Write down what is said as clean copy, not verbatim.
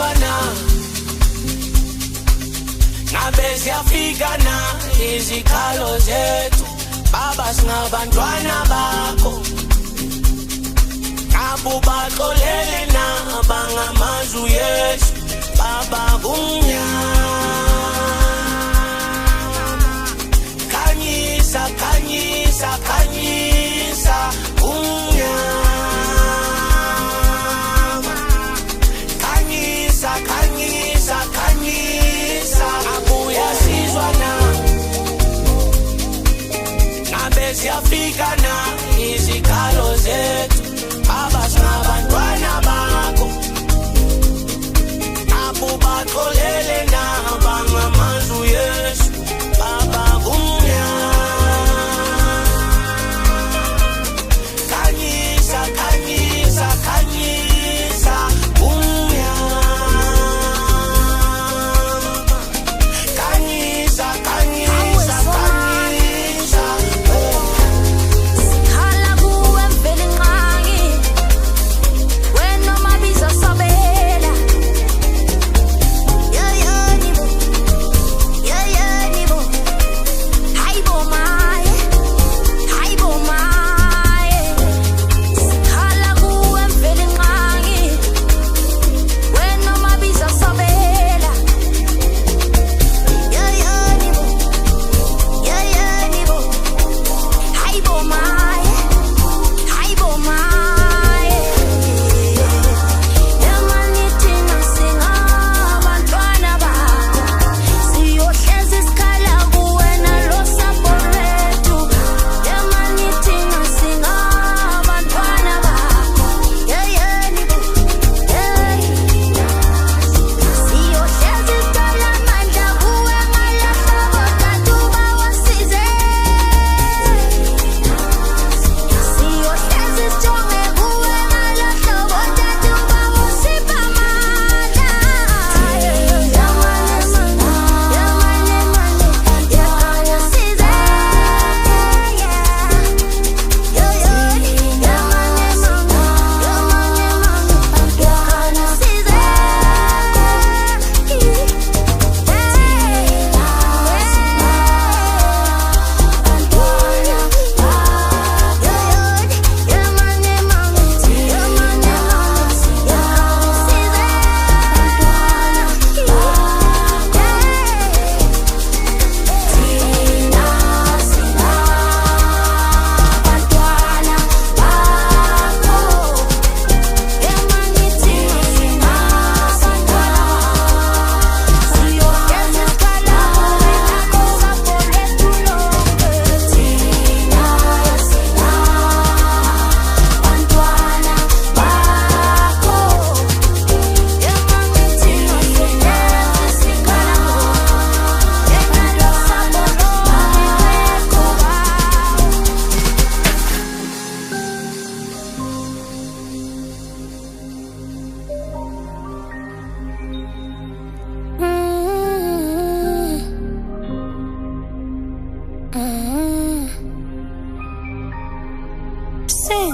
uyasizwa na ngabe siyafika na izikhalo zethu baba singabantwana bakho abubaxolele na bangamazwi Yesu baba kumnyama khanyisa khanyisa khanyisa kumnyama khanyisa khanyisa khanyisa abuya sizwa na ngabe siyafika na izikhalo zethu baba singabantwana bakho abubaxolele na bangamazwi Yesu baba kumnyama khanyisa khanyisa khanyisa kumnyama khanyisa khanyisa khanyisa Sikhala kuwe mveli nqangi wena mabiza sabela nibo hayibo maye sikhala kuwe mveli nqangi wena mabiza sabela nibo hayibo maye yamani thina singabantwana bakho siyohlezi isikhala kuwena losapho lwethu yamani thina singabantwana bakho nibo siyohlezi sicela amandla kuwe ngalahlobo kanti uba wasize siyohlezi sijonge kuwe ngalahlobo kanti uba usipha amandla yamane yakhanya size yakhanya size Sing